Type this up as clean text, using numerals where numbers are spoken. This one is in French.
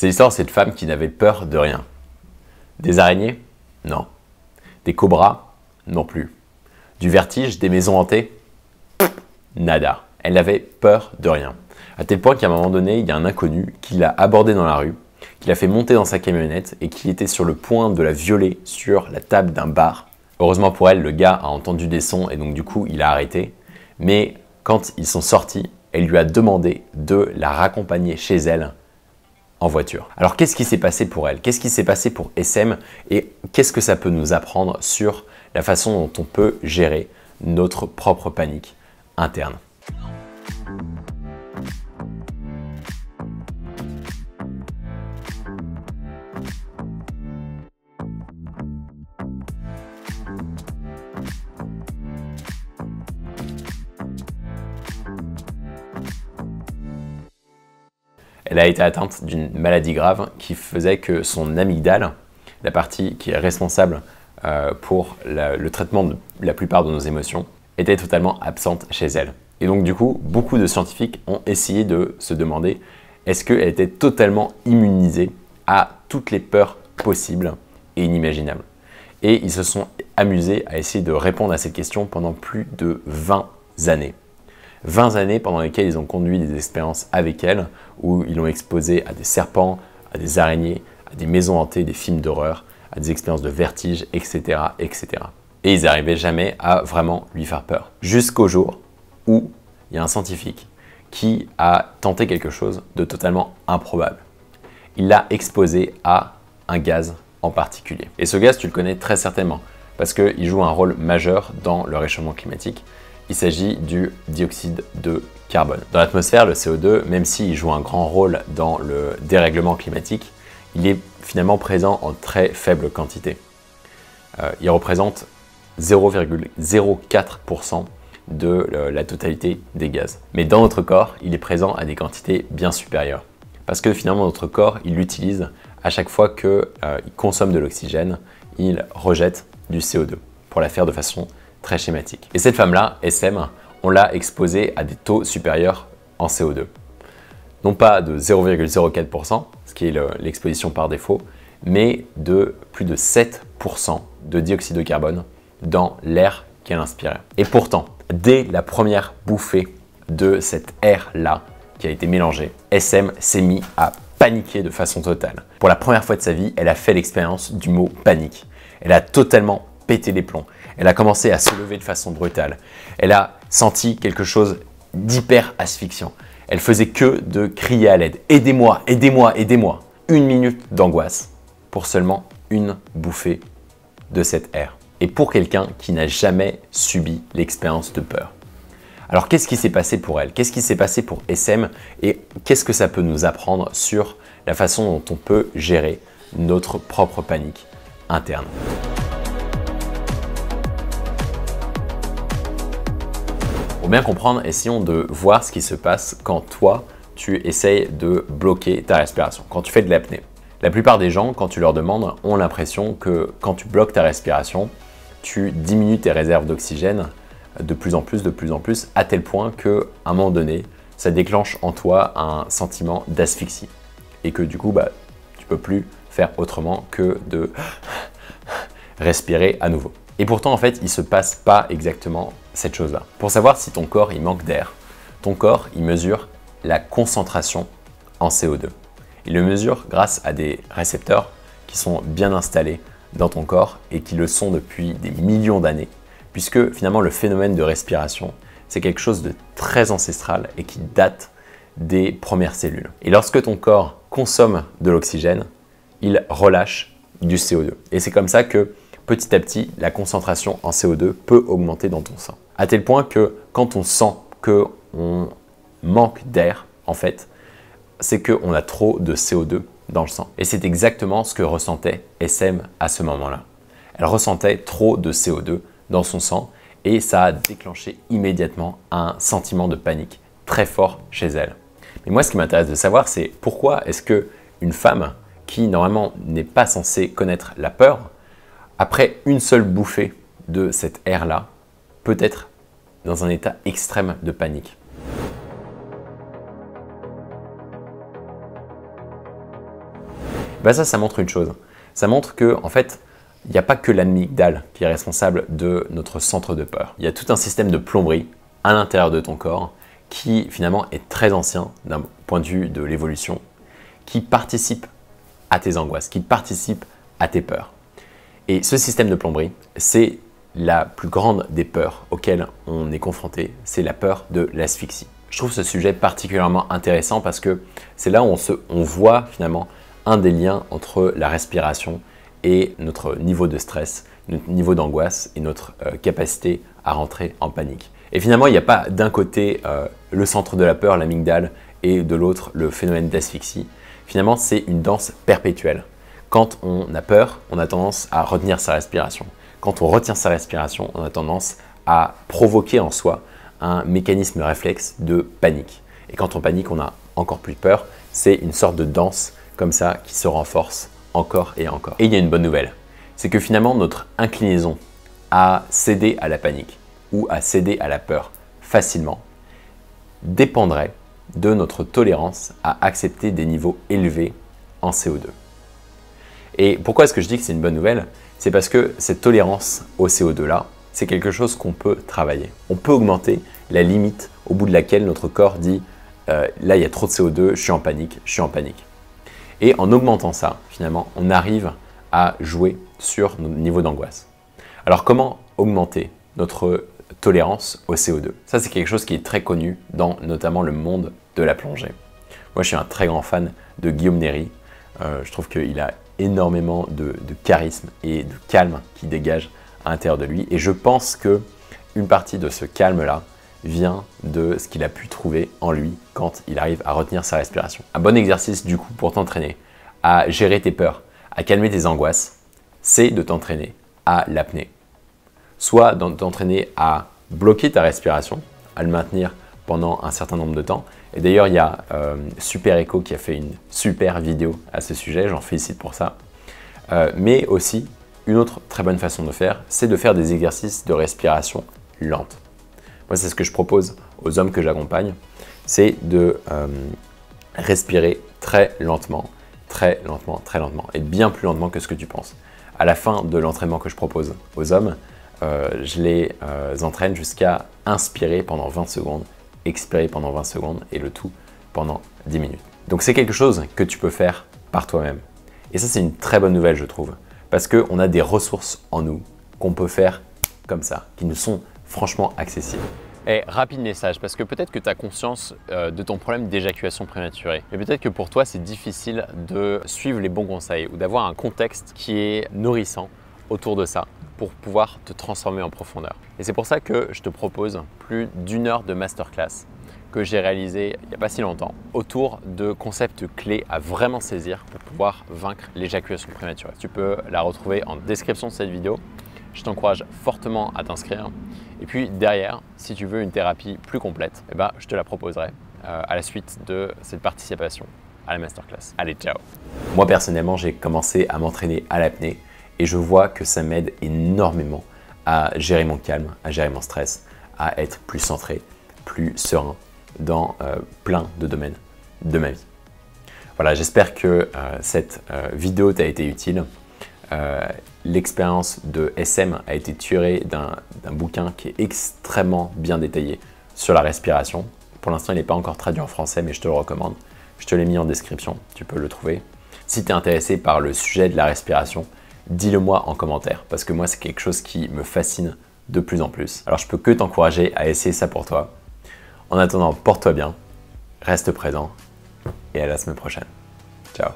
C'est l'histoire de cette femme qui n'avait peur de rien. Des araignées? Non. Des cobras? Non plus. Du vertige? Des maisons hantées? Nada. Elle n'avait peur de rien. À tel point qu'à un moment donné, il y a un inconnu qui l'a abordée dans la rue, qui l'a fait monter dans sa camionnette et qui était sur le point de la violer sur la table d'un bar. Heureusement pour elle, le gars a entendu des sons et donc du coup, il a arrêté. Mais quand ils sont sortis, elle lui a demandé de la raccompagner chez elle en voiture. Alors qu'est-ce qui s'est passé pour elle? Qu'est-ce qui s'est passé pour SM? Et qu'est-ce que ça peut nous apprendre sur la façon dont on peut gérer notre propre panique interne? Elle a été atteinte d'une maladie grave qui faisait que son amygdale, la partie qui est responsable pour le traitement de la plupart de nos émotions, était totalement absente chez elle. Et donc du coup, beaucoup de scientifiques ont essayé de se demander est-ce qu'elle était totalement immunisée à toutes les peurs possibles et inimaginables. Et ils se sont amusés à essayer de répondre à cette question pendant plus de 20 années. 20 années pendant lesquelles ils ont conduit des expériences avec elle, où ils l'ont exposée à des serpents, à des araignées, à des maisons hantées, des films d'horreur, à des expériences de vertige, etc., etc. Et ils n'arrivaient jamais à vraiment lui faire peur. Jusqu'au jour où il y a un scientifique qui a tenté quelque chose de totalement improbable. Il l'a exposée à un gaz en particulier. Et ce gaz, tu le connais très certainement, parce qu'il joue un rôle majeur dans le réchauffement climatique. Il s'agit du dioxyde de carbone. Dans l'atmosphère, le CO2, même s'il joue un grand rôle dans le dérèglement climatique, il est finalement présent en très faible quantité. Il représente 0,04% de la totalité des gaz. Mais dans notre corps, il est présent à des quantités bien supérieures. Parce que finalement, notre corps, il l'utilise à chaque fois qu'il consomme de l'oxygène, il rejette du CO2 pour la faire de façon très schématique. Et cette femme-là, SM, on l'a exposée à des taux supérieurs en CO2. Non pas de 0,04%, ce qui est l'exposition par défaut, mais de plus de 7% de dioxyde de carbone dans l'air qu'elle inspirait. Et pourtant, dès la première bouffée de cet air-là qui a été mélangé, SM s'est mis à paniquer de façon totale. Pour la première fois de sa vie, elle a fait l'expérience du mot panique. Elle a totalement pété les plombs. Elle a commencé à se lever de façon brutale. Elle a senti quelque chose d'hyper asphyxiant. Elle faisait que de crier à l'aide. Aidez-moi, aidez-moi, aidez-moi. 1 minute d'angoisse pour seulement une bouffée de cet air. Et pour quelqu'un qui n'a jamais subi l'expérience de peur. Alors qu'est-ce qui s'est passé pour elle? Qu'est-ce qui s'est passé pour SM? Et qu'est-ce que ça peut nous apprendre sur la façon dont on peut gérer notre propre panique interne? Pour bien comprendre, essayons de voir ce qui se passe quand toi, tu essayes de bloquer ta respiration, quand tu fais de l'apnée. La plupart des gens, quand tu leur demandes, ont l'impression que quand tu bloques ta respiration, tu diminues tes réserves d'oxygène de plus en plus, à tel point qu'à un moment donné, ça déclenche en toi un sentiment d'asphyxie. Et que du coup, tu ne peux plus faire autrement que de respirer à nouveau. Et pourtant, en fait, il ne se passe pas exactement cette chose-là. Pour savoir si ton corps il manque d'air, ton corps il mesure la concentration en CO2. Il le mesure grâce à des récepteurs qui sont bien installés dans ton corps et qui le sont depuis des millions d'années, puisque finalement le phénomène de respiration, c'est quelque chose de très ancestral et qui date des premières cellules. Et lorsque ton corps consomme de l'oxygène, il relâche du CO2. Et c'est comme ça que petit à petit, la concentration en CO2 peut augmenter dans ton sang. À tel point que quand on sent qu'on manque d'air, en fait, c'est qu'on a trop de CO2 dans le sang. Et c'est exactement ce que ressentait SM à ce moment-là. Elle ressentait trop de CO2 dans son sang et ça a déclenché immédiatement un sentiment de panique très fort chez elle. Mais moi, ce qui m'intéresse de savoir, c'est pourquoi est-ce qu'une femme qui, normalement, n'est pas censée connaître la peur, après une seule bouffée de cet air-là, peut être dans un état extrême de panique. Bah ça montre une chose. Ça montre que, en fait, il n'y a pas que l'amygdale qui est responsable de notre centre de peur. Il y a tout un système de plomberie à l'intérieur de ton corps qui finalement est très ancien d'un point de vue de l'évolution, qui participe à tes angoisses, qui participe à tes peurs. Et ce système de plomberie, c'est la plus grande des peurs auxquelles on est confronté, c'est la peur de l'asphyxie. Je trouve ce sujet particulièrement intéressant parce que c'est là où on voit finalement un des liens entre la respiration et notre niveau de stress, notre niveau d'angoisse et notre capacité à rentrer en panique. Et finalement, il n'y a pas d'un côté le centre de la peur, l'amygdale, et de l'autre le phénomène d'asphyxie. Finalement, c'est une danse perpétuelle. Quand on a peur, on a tendance à retenir sa respiration. Quand on retient sa respiration, on a tendance à provoquer en soi un mécanisme réflexe de panique. Et quand on panique, on a encore plus peur. C'est une sorte de danse comme ça qui se renforce encore et encore. Et il y a une bonne nouvelle, c'est que finalement notre inclinaison à céder à la panique ou à céder à la peur facilement dépendrait de notre tolérance à accepter des niveaux élevés en CO2. Et pourquoi est-ce que je dis que c'est une bonne nouvelle? C'est parce que cette tolérance au CO2 là, c'est quelque chose qu'on peut travailler. On peut augmenter la limite au bout de laquelle notre corps dit là il y a trop de CO2, je suis en panique, je suis en panique. Et en augmentant ça, finalement, on arrive à jouer sur notre niveau d'angoisse. Alors comment augmenter notre tolérance au CO2? Ça, c'est quelque chose qui est très connu dans notamment le monde de la plongée. Moi, je suis un très grand fan de Guillaume Néry. Je trouve qu'il a énormément de charisme et de calme qui dégage à l'intérieur de lui. Et je pense qu'une partie de ce calme-là vient de ce qu'il a pu trouver en lui quand il arrive à retenir sa respiration. Un bon exercice du coup pour t'entraîner à gérer tes peurs, à calmer tes angoisses, c'est de t'entraîner à l'apnée. Soit de t'entraîner à bloquer ta respiration, à le maintenir pendant un certain nombre de temps. Et d'ailleurs, il y a Super Echo qui a fait une super vidéo à ce sujet, j'en félicite pour ça. Mais aussi, une autre très bonne façon de faire, c'est de faire des exercices de respiration lente. Moi, c'est ce que je propose aux hommes que j'accompagne, c'est de respirer très lentement, et bien plus lentement que ce que tu penses. À la fin de l'entraînement que je propose aux hommes, je les entraîne jusqu'à inspirer pendant 20 secondes, expirer pendant 20 secondes et le tout pendant 10 minutes. Donc c'est quelque chose que tu peux faire par toi-même. Et ça, c'est une très bonne nouvelle, je trouve, parce qu'on a des ressources en nous qu'on peut faire comme ça, qui nous sont franchement accessible. Et rapide message, parce que peut-être que tu as conscience de ton problème d'éjaculation prématurée, mais peut-être que pour toi c'est difficile de suivre les bons conseils ou d'avoir un contexte qui est nourrissant autour de ça pour pouvoir te transformer en profondeur. Et c'est pour ça que je te propose plus d'1 heure de masterclass que j'ai réalisé il n'y a pas si longtemps autour de concepts clés à vraiment saisir pour pouvoir vaincre l'éjaculation prématurée. Tu peux la retrouver en description de cette vidéo. Je t'encourage fortement à t'inscrire. Et puis derrière, si tu veux une thérapie plus complète, je te la proposerai à la suite de cette participation à la masterclass. Allez, ciao! Moi personnellement, j'ai commencé à m'entraîner à l'apnée et je vois que ça m'aide énormément à gérer mon calme, à gérer mon stress, à être plus centré, plus serein dans plein de domaines de ma vie. Voilà, j'espère que cette vidéo t'a été utile. L'expérience de SM a été tirée d'un bouquin qui est extrêmement bien détaillé sur la respiration. Pour l'instant, il n'est pas encore traduit en français, mais je te le recommande. Je te l'ai mis en description, tu peux le trouver. Si tu es intéressé par le sujet de la respiration, dis-le moi en commentaire, parce que moi, c'est quelque chose qui me fascine de plus en plus. Alors, je peux que t'encourager à essayer ça pour toi. En attendant, porte-toi bien, reste présent et à la semaine prochaine. Ciao!